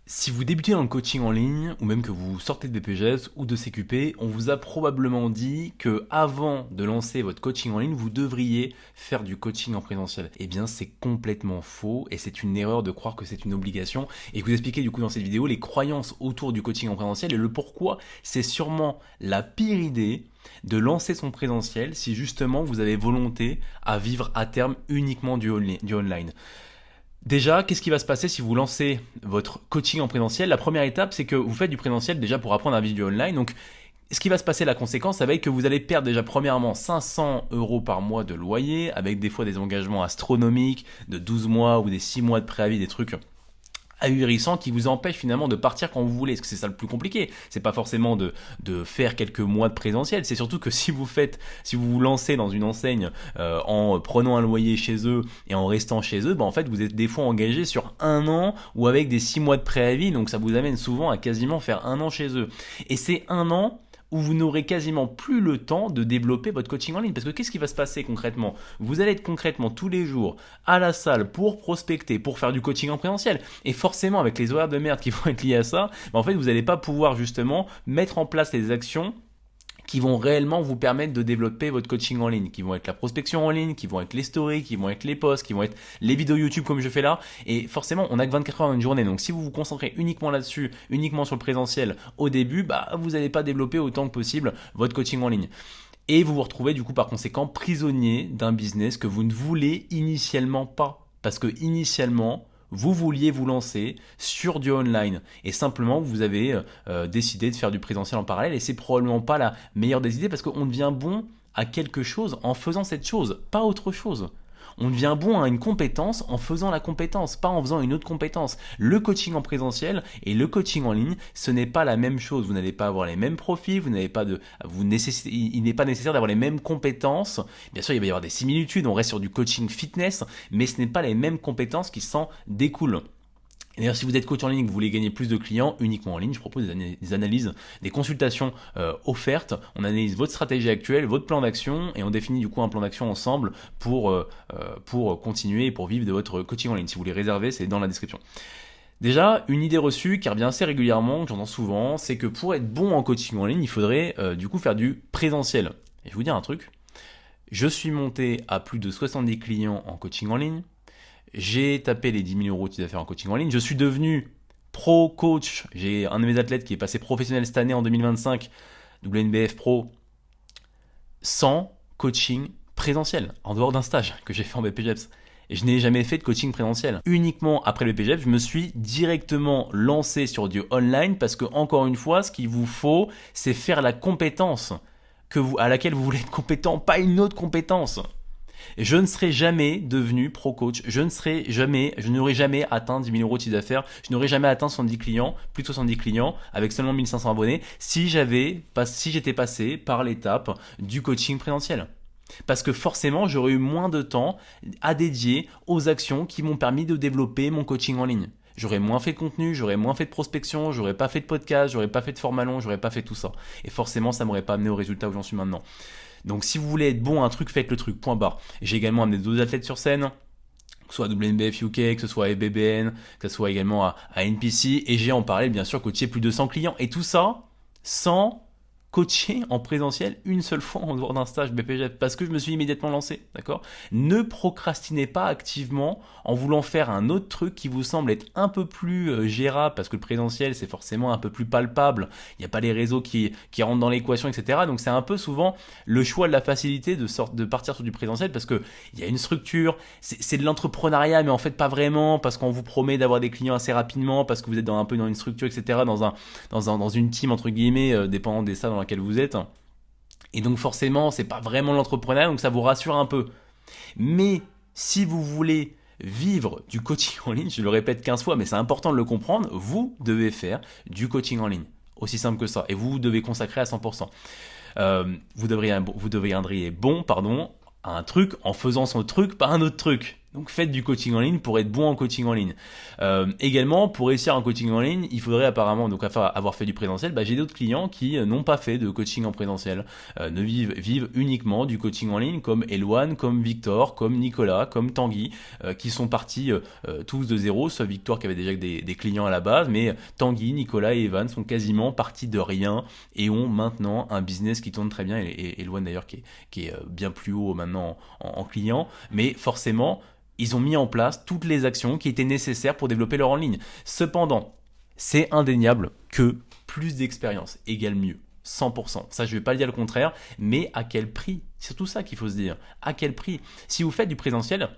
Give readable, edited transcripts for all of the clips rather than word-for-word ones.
Si vous débutez dans le coaching en ligne, ou même que vous sortez de BPJS ou de CQP, on vous a probablement dit que avant de lancer votre coaching en ligne, vous devriez faire du coaching en présentiel. Eh bien, c'est complètement faux et c'est une erreur de croire que c'est une obligation. Et je vous expliquer du coup dans cette vidéo les croyances autour du coaching en présentiel et le pourquoi c'est sûrement la pire idée de lancer son présentiel si justement vous avez volonté à vivre à terme uniquement du online. Déjà, qu'est-ce qui va se passer si vous lancez votre coaching en présentiel? La première étape, c'est que vous faites du présentiel déjà pour apprendre à vivre du online. Donc, ce qui va se passer, la conséquence, ça va être que vous allez perdre déjà premièrement 500 euros par mois de loyer, avec des fois des engagements astronomiques de 12 mois ou des 6 mois de préavis, des trucs ahurissant qui vous empêche finalement de partir quand vous voulez, parce que c'est ça le plus compliqué. C'est pas forcément de faire quelques mois de présentiel, c'est surtout que si vous vous lancez dans une enseigne en prenant un loyer chez eux et en restant chez eux, en fait vous êtes des fois engagé sur un an ou avec des 6 mois de préavis, donc ça vous amène souvent à quasiment faire un an chez eux. Et c'est un an où vous n'aurez quasiment plus le temps de développer votre coaching en ligne. Parce que qu'est-ce qui va se passer concrètement? Vous allez être concrètement tous les jours à la salle pour prospecter, pour faire du coaching en présentiel. Et forcément, avec les horaires de merde qui vont être liés à ça, en fait, vous n'allez pas pouvoir justement mettre en place les actions qui vont réellement vous permettre de développer votre coaching en ligne, qui vont être la prospection en ligne, qui vont être les stories, qui vont être les posts, qui vont être les vidéos YouTube comme je fais là. Et forcément, on n'a que 24 heures dans une journée. Donc si vous vous concentrez uniquement là-dessus, uniquement sur le présentiel au début, vous n'allez pas développer autant que possible votre coaching en ligne. Et vous vous retrouvez du coup par conséquent prisonnier d'un business que vous ne voulez initialement pas. Parce que initialement, vous vouliez vous lancer sur du online et simplement vous avez décidé de faire du présentiel en parallèle et c'est probablement pas la meilleure des idées parce qu'on devient bon à quelque chose en faisant cette chose, pas autre chose. On devient bon à une compétence en faisant la compétence, pas en faisant une autre compétence. Le coaching en présentiel et le coaching en ligne, ce n'est pas la même chose. Vous n'allez pas avoir les mêmes profils, il n'est pas nécessaire d'avoir les mêmes compétences. Bien sûr, il va y avoir des similitudes, on reste sur du coaching fitness, mais ce n'est pas les mêmes compétences qui s'en découlent. Et d'ailleurs, si vous êtes coach en ligne et que vous voulez gagner plus de clients uniquement en ligne, je propose des analyses, des consultations offertes. On analyse votre stratégie actuelle, votre plan d'action et on définit du coup un plan d'action ensemble pour continuer et pour vivre de votre coaching en ligne. Si vous voulez réserver, c'est dans la description. Déjà, une idée reçue qui revient assez régulièrement, que j'entends souvent, c'est que pour être bon en coaching en ligne, il faudrait du coup faire du présentiel. Et je vais vous dire un truc, je suis monté à plus de 70 clients en coaching en ligne. J'ai tapé les 10 000 euros de chiffre d'affaires en coaching en ligne. Je suis devenu pro coach. J'ai un de mes athlètes qui est passé professionnel cette année en 2025, WNBF Pro, sans coaching présentiel, en dehors d'un stage que j'ai fait en BPJEPS. Et je n'ai jamais fait de coaching présentiel. Uniquement après le BPJEPS, je me suis directement lancé sur du online parce que, encore une fois, ce qu'il vous faut, c'est faire la compétence à laquelle vous voulez être compétent, pas une autre compétence. Je ne serai jamais devenu pro-coach, je n'aurai jamais atteint 10 000 euros de chiffre d'affaires, je n'aurais jamais atteint 70 clients, plus de 70 clients, avec seulement 1500 abonnés, si j'étais passé par l'étape du coaching présentiel. Parce que forcément, j'aurais eu moins de temps à dédier aux actions qui m'ont permis de développer mon coaching en ligne. J'aurais moins fait de contenu, j'aurais moins fait de prospection, j'aurais pas fait de podcast, j'aurais pas fait de format long, j'aurais pas fait tout ça. Et forcément, ça m'aurait pas amené au résultat où j'en suis maintenant. Donc si vous voulez être bon à un truc, faites le truc, point barre. J'ai également amené d'autres athlètes sur scène, que ce soit à WNBF UK, que ce soit à BBN, que ce soit également à NPC, et j'ai en parallèle bien sûr coaché plus de 100 clients. Et tout ça sans coacher en présentiel une seule fois en dehors d'un stage BPJEPS parce que je me suis immédiatement lancé, d'accord? Ne procrastinez pas activement en voulant faire un autre truc qui vous semble être un peu plus gérable parce que le présentiel c'est forcément un peu plus palpable, il n'y a pas les réseaux qui rentrent dans l'équation, etc. Donc c'est un peu souvent le choix de la facilité de partir sur du présentiel parce que il y a une structure, c'est de l'entrepreneuriat mais en fait pas vraiment parce qu'on vous promet d'avoir des clients assez rapidement parce que vous êtes un peu dans une structure, etc. dans une team entre guillemets dépendant des salles dans laquelle vous êtes. Et donc forcément, c'est pas vraiment l'entrepreneuriat, donc ça vous rassure un peu. Mais si vous voulez vivre du coaching en ligne, je le répète 15 fois, mais c'est important de le comprendre, vous devez faire du coaching en ligne. Aussi simple que ça. Et vous devez consacrer à 100%. Vous deviendriez bon, à un truc en faisant son truc, pas un autre truc. Donc faites du coaching en ligne pour être bon en coaching en ligne. Également, pour réussir en coaching en ligne, il faudrait apparemment donc avoir fait du présentiel. J'ai d'autres clients qui n'ont pas fait de coaching en présentiel, vivent uniquement du coaching en ligne, comme Eloane, comme Victor, comme Nicolas, comme Tanguy, qui sont partis tous de zéro, sauf Victor qui avait déjà des clients à la base, mais Tanguy, Nicolas et Evan sont quasiment partis de rien et ont maintenant un business qui tourne très bien, et Eloane d'ailleurs qui est bien plus haut maintenant en client, mais forcément, ils ont mis en place toutes les actions qui étaient nécessaires pour développer leur en ligne. Cependant, c'est indéniable que plus d'expérience égale mieux. 100%. Ça, je ne vais pas dire le contraire, mais à quel prix? C'est surtout ça qu'il faut se dire. À quel prix? Si vous faites du présentiel,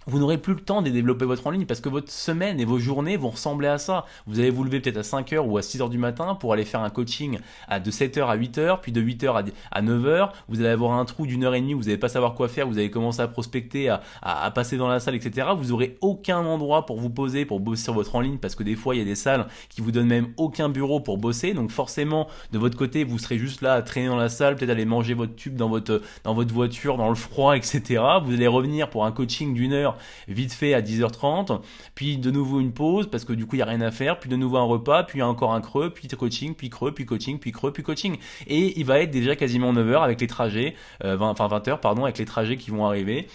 vous n'aurez plus le temps de développer votre en ligne parce que votre semaine et vos journées vont ressembler à ça. Vous allez vous lever peut-être à 5h ou à 6h du matin pour aller faire un coaching de 7h à 8h, puis de 8h à 9h. Vous allez avoir un trou d'1h30 où vous n'allez pas savoir quoi faire, vous allez commencer à prospecter, à passer dans la salle, etc. Vous n'aurez aucun endroit pour vous poser, pour bosser sur votre en ligne parce que des fois, il y a des salles qui vous donnent même aucun bureau pour bosser. Donc forcément, de votre côté, vous serez juste là à traîner dans la salle, peut-être aller manger votre tube dans votre voiture, dans le froid, etc. Vous allez revenir pour un coaching d'1 heure vite fait à 10h30, puis de nouveau une pause parce que du coup il n'y a rien à faire, puis de nouveau un repas, puis encore un creux, puis coaching, puis creux, puis coaching, puis creux, puis coaching. Et il va être déjà quasiment 9h avec les trajets, 20h pardon, avec les trajets qui vont arriver,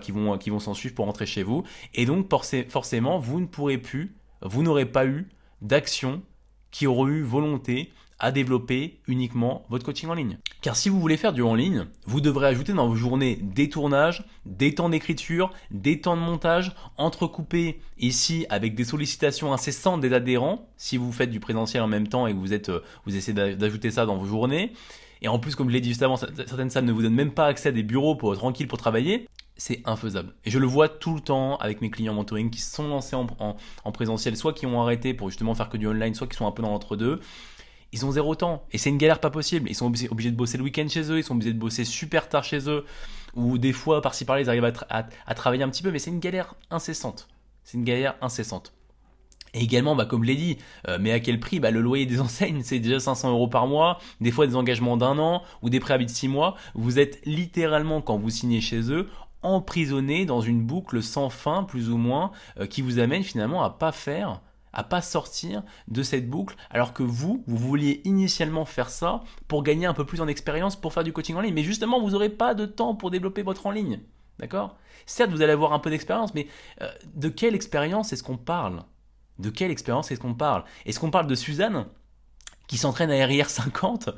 qui vont s'en suivre pour rentrer chez vous. Et donc forcément vous n'aurez pas eu d'action qui auront eu volonté à développer uniquement votre coaching en ligne. Car si vous voulez faire du en ligne, vous devrez ajouter dans vos journées des tournages, des temps d'écriture, des temps de montage, entrecoupés ici avec des sollicitations incessantes des adhérents, si vous faites du présentiel en même temps et que vous essayez d'ajouter ça dans vos journées. Et en plus, comme je l'ai dit juste avant, certaines salles ne vous donnent même pas accès à des bureaux tranquilles pour travailler. C'est infaisable. Et je le vois tout le temps avec mes clients mentoring qui se sont lancés en présentiel, soit qui ont arrêté pour justement faire que du online, soit qui sont un peu dans l'entre-deux. Ils ont zéro temps et c'est une galère pas possible. Ils sont obligés de bosser le week-end chez eux, ils sont obligés de bosser super tard chez eux, ou des fois par-ci par-là ils arrivent à travailler un petit peu, mais c'est une galère incessante. C'est une galère incessante. Et également, comme je l'ai dit, mais à quel prix? Le loyer des enseignes, c'est déjà 500 € par mois, des fois des engagements d'1 an ou des préavis de 6 mois. Vous êtes littéralement, quand vous signez chez eux, emprisonné dans une boucle sans fin, plus ou moins, qui vous amène finalement à pas sortir de cette boucle, alors que vous vouliez initialement faire ça pour gagner un peu plus en expérience, pour faire du coaching en ligne. Mais justement, vous n'aurez pas de temps pour développer votre en ligne. D'accord? Certes, vous allez avoir un peu d'expérience, mais de quelle expérience est-ce qu'on parle? De quelle expérience est-ce qu'on parle? Est-ce qu'on parle de Suzanne qui s'entraîne à RIR 50,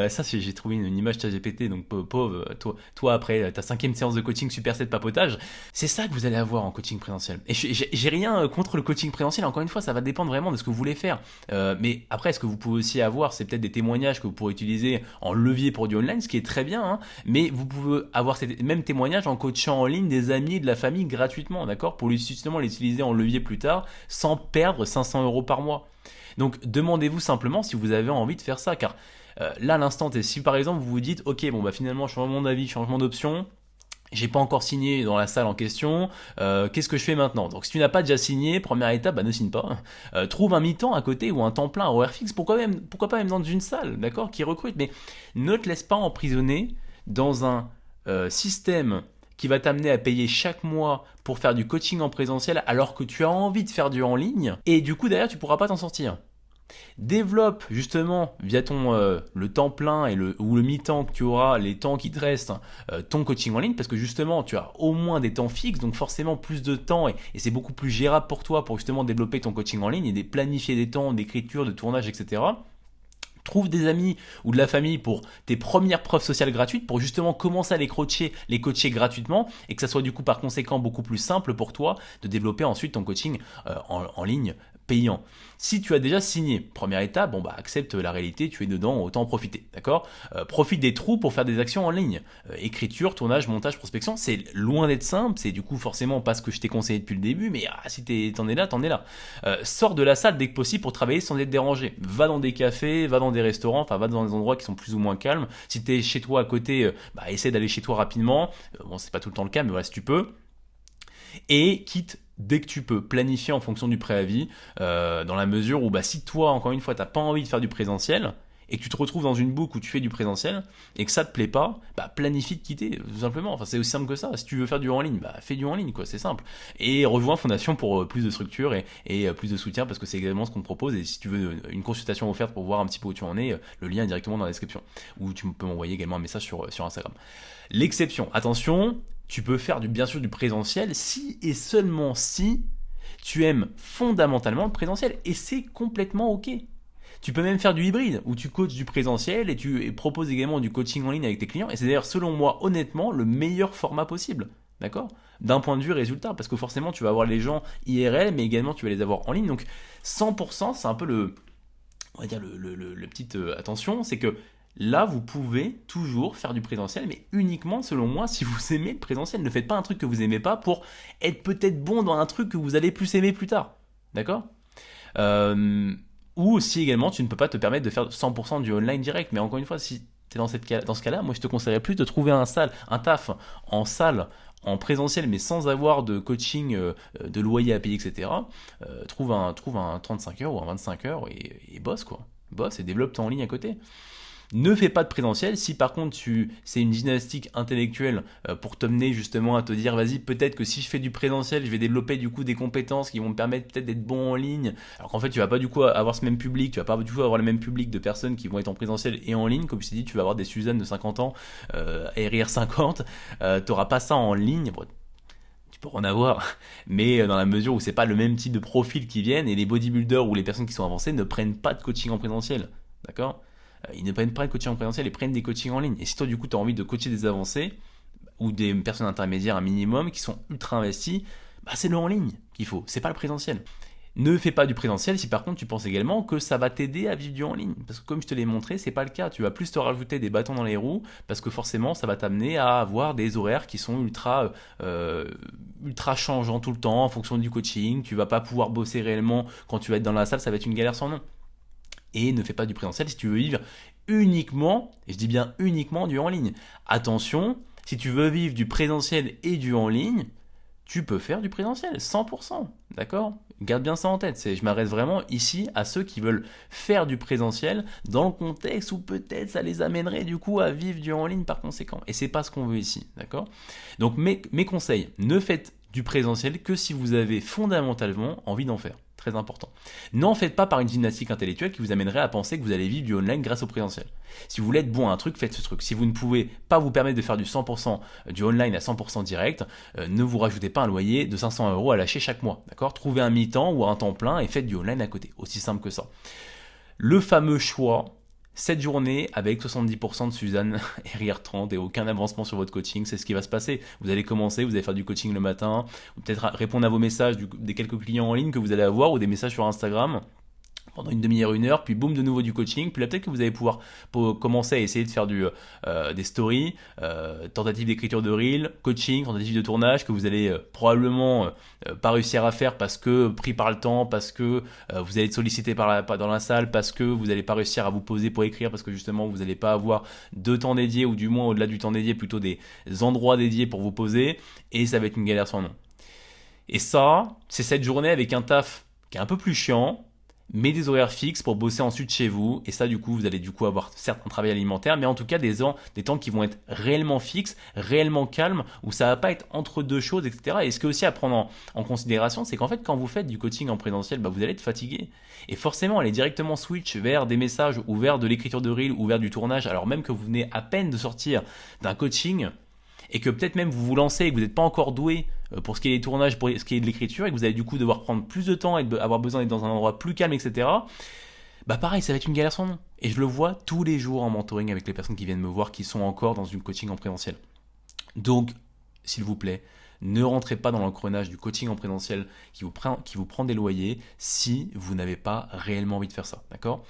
ça j'ai trouvé une image ChatGPT, donc pauvre, toi après ta 5e séance de coaching superset papotage, c'est ça que vous allez avoir en coaching présentiel. Et j'ai rien contre le coaching présentiel, encore une fois ça va dépendre vraiment de ce que vous voulez faire, mais après ce que vous pouvez aussi avoir, c'est peut-être des témoignages que vous pourrez utiliser en levier pour du online, ce qui est très bien, hein, mais vous pouvez avoir ces mêmes témoignages en coachant en ligne des amis et de la famille gratuitement, d'accord, pour justement les utiliser en levier plus tard sans perdre 500 € par mois. Donc demandez-vous simplement si vous avez envie de faire ça, car là à l'instant T, si par exemple vous vous dites ok finalement changement d'avis, changement d'option, j'ai pas encore signé dans la salle en question, qu'est-ce que je fais maintenant? Donc si tu n'as pas déjà signé, première étape, ne signe pas. Trouve un mi-temps à côté ou un temps plein, un horaire fixe, pourquoi pas même dans une salle, d'accord, qui recrute, mais ne te laisse pas emprisonner dans un système qui va t'amener à payer chaque mois pour faire du coaching en présentiel alors que tu as envie de faire du en ligne et du coup derrière tu pourras pas t'en sortir. Développe justement via le temps plein ou le mi-temps que tu auras, les temps qui te restent, ton coaching en ligne, parce que justement tu as au moins des temps fixes, donc forcément plus de temps et c'est beaucoup plus gérable pour toi pour justement développer ton coaching en ligne et planifier des temps d'écriture, de tournage, etc. Trouve des amis ou de la famille pour tes premières preuves sociales gratuites pour justement commencer à les coacher gratuitement et que ça soit du coup par conséquent beaucoup plus simple pour toi de développer ensuite ton coaching en ligne payant. Si tu as déjà signé, première étape, accepte la réalité, tu es dedans, autant en profiter, d'accord? Profite des trous pour faire des actions en ligne. Écriture, tournage, montage, prospection, c'est loin d'être simple, c'est du coup forcément pas ce que je t'ai conseillé depuis le début, mais si t'en es là, t'en es là. Sors de la salle dès que possible pour travailler sans être dérangé. Va dans des cafés, va dans des restaurants, va dans des endroits qui sont plus ou moins calmes. Si t'es chez toi à côté, essaie d'aller chez toi rapidement. C'est pas tout le temps le cas, mais voilà, si tu peux. Et quitte dès que tu peux, planifier en fonction du préavis, dans la mesure où si toi, encore une fois, t'as pas envie de faire du présentiel, et que tu te retrouves dans une boucle où tu fais du présentiel et que ça te plaît pas, bah planifie de quitter, tout simplement. Enfin, c'est aussi simple que ça. Si tu veux faire du en ligne, bah fais du en ligne, quoi, c'est simple. Et rejoins Fondation pour plus de structure et plus de soutien parce que c'est également ce qu'on te propose. Et si tu veux une consultation offerte pour voir un petit peu où tu en es, le lien est directement dans la description. Ou tu peux m'envoyer également un message sur Instagram. L'exception, attention, tu peux faire bien sûr du présentiel si et seulement si tu aimes fondamentalement le présentiel. Et c'est complètement ok. Tu peux même faire du hybride, où tu coaches du présentiel et tu proposes également du coaching en ligne avec tes clients. Et c'est d'ailleurs, selon moi, honnêtement, le meilleur format possible. D'accord ? D'un point de vue résultat, parce que forcément, tu vas avoir les gens IRL, mais également, tu vas les avoir en ligne. Donc, 100%, c'est un peu on va dire le petite attention, c'est que là, vous pouvez toujours faire du présentiel, mais uniquement, selon moi, si vous aimez le présentiel. Ne faites pas un truc que vous aimez pas pour être peut-être bon dans un truc que vous allez plus aimer plus tard. D'accord ? Ou aussi également, tu ne peux pas te permettre de faire 100% du online direct. Mais encore une fois, si tu es dans ce cas-là, moi je te conseillerais plus de trouver un taf en salle, en présentiel, mais sans avoir de coaching, de loyer à payer, etc. Trouve un 35 heures ou un 25 heures et bosse quoi. Bosse et développe ton en ligne à côté. Ne fais pas de présentiel. Si par contre c'est une gymnastique intellectuelle pour t'amener justement à te dire vas-y, peut-être que si je fais du présentiel, je vais développer du coup des compétences qui vont me permettre peut-être d'être bon en ligne. Alors qu'en fait tu vas pas du coup avoir ce même public, tu vas pas du coup avoir le même public de personnes qui vont être en présentiel et en ligne. Comme je t'ai dit, tu vas avoir des Suzanne de 50 ans, RIR 50, t'auras pas ça en ligne. Bon, tu peux en avoir, mais dans la mesure où c'est pas le même type de profil qui viennent et les bodybuilders ou les personnes qui sont avancées ne prennent pas de coaching en présentiel. D'accord ? Ils ne prennent pas de coaching en présentiel, ils prennent des coachings en ligne. Et si toi, du coup, tu as envie de coacher des avancés ou des personnes intermédiaires, un minimum, qui sont ultra investies, bah, c'est le en ligne qu'il faut, c'est pas le présentiel. Ne fais pas du présentiel si par contre tu penses également que ça va t'aider à vivre du en ligne. Parce que comme je te l'ai montré, c'est pas le cas. Tu vas plus te rajouter des bâtons dans les roues parce que forcément ça va t'amener à avoir des horaires qui sont ultra changeants tout le temps en fonction du coaching. Tu vas pas pouvoir bosser réellement quand tu vas être dans la salle, ça va être une galère sans nom. Et ne fais pas du présentiel si tu veux vivre uniquement, et je dis bien uniquement, du en ligne. Attention, si tu veux vivre du présentiel et du en ligne, tu peux faire du présentiel, 100%, d'accord ? Garde bien ça en tête, je m'adresse vraiment ici à ceux qui veulent faire du présentiel dans le contexte où peut-être ça les amènerait du coup à vivre du en ligne par conséquent. Et c'est pas ce qu'on veut ici, d'accord ? Donc mes conseils, ne faites du présentiel que si vous avez fondamentalement envie d'en faire. Très important. N'en faites pas par une gymnastique intellectuelle qui vous amènerait à penser que vous allez vivre du online grâce au présentiel. Si vous voulez être bon à un truc, faites ce truc. Si vous ne pouvez pas vous permettre de faire du 100% du online à 100% direct, ne vous rajoutez pas un loyer de 500 € à lâcher chaque mois. D'accord ? Trouvez un mi-temps ou un temps plein et faites du online à côté. Aussi simple que ça. Le fameux choix, cette journée avec 70% de Suzanne RIR 30 et aucun avancement sur votre coaching, c'est ce qui va se passer. Vous allez commencer, vous allez faire du coaching le matin, ou peut-être répondre à vos messages des quelques clients en ligne que vous allez avoir ou des messages sur Instagram pendant une demi-heure, une heure, puis boum, de nouveau du coaching. Puis là, peut-être que vous allez pouvoir commencer à essayer de faire des stories, tentative d'écriture de reel, coaching, tentative de tournage que vous allez probablement pas réussir à faire parce que pris par le temps, parce que vous allez être sollicité dans la salle, parce que vous n'allez pas réussir à vous poser pour écrire, parce que justement vous n'allez pas avoir de temps dédié ou du moins au-delà du temps dédié, plutôt des endroits dédiés pour vous poser et ça va être une galère sans nom. Et ça, c'est cette journée avec un taf qui est un peu plus chiant, mais des horaires fixes pour bosser ensuite chez vous. Et ça, du coup, vous allez du coup avoir certes un travail alimentaire, mais en tout cas des temps qui vont être réellement fixes, réellement calmes, où ça va pas être entre deux choses, etc. Et ce qui est aussi à prendre en considération, c'est qu'en fait, quand vous faites du coaching en présentiel, vous allez être fatigué. Et forcément, aller directement switch vers des messages ou vers de l'écriture de reel ou vers du tournage, alors même que vous venez à peine de sortir d'un coaching, et que peut-être même vous vous lancez et que vous n'êtes pas encore doué pour ce qui est des tournages, pour ce qui est de l'écriture, et que vous allez du coup devoir prendre plus de temps et avoir besoin d'être dans un endroit plus calme, etc. Pareil, ça va être une galère sans nom. Et je le vois tous les jours en mentoring avec les personnes qui viennent me voir, qui sont encore dans une coaching en présentiel. Donc, s'il vous plaît, ne rentrez pas dans l'engrenage du coaching en présentiel qui vous prend des loyers si vous n'avez pas réellement envie de faire ça, d'accord ?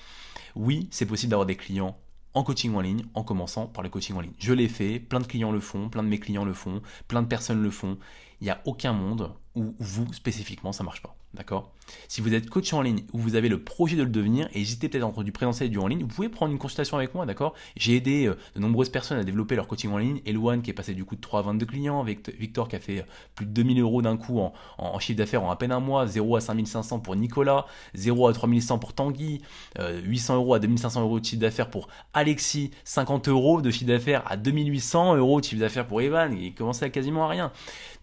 Oui, c'est possible d'avoir des clients en coaching en ligne, en commençant par le coaching en ligne. Je l'ai fait, plein de clients le font, plein de mes clients le font, plein de personnes le font. Il il n'y a aucun monde où vous, spécifiquement, ça marche pas. D'accord? Si vous êtes coach en ligne ou vous avez le projet de le devenir, hésitez peut-être entre du présentiel et du en ligne, vous pouvez prendre une consultation avec moi, d'accord? J'ai aidé de nombreuses personnes à développer leur coaching en ligne. Elouane qui est passé du coup de 3 à 22 clients, Victor qui a fait plus de 2000 euros d'un coup en chiffre d'affaires en à peine un mois, 0 à 5500 pour Nicolas, 0 à 3100 pour Tanguy, 800 euros à 2500 euros de chiffre d'affaires pour Alexis, 50 euros de chiffre d'affaires à 2800 euros de chiffre d'affaires pour Evan, il commençait à quasiment à rien.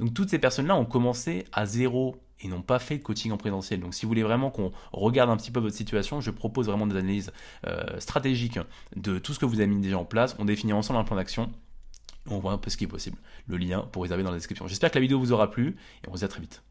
Donc toutes ces personnes-là ont commencé à zéro et n'ont pas fait de coaching en présentiel. Donc si vous voulez vraiment qu'on regarde un petit peu votre situation, je propose vraiment des analyses stratégiques de tout ce que vous avez mis déjà en place. On définit ensemble un plan d'action. On voit un peu ce qui est possible. Le lien pour réserver dans la description. J'espère que la vidéo vous aura plu et on se dit à très vite.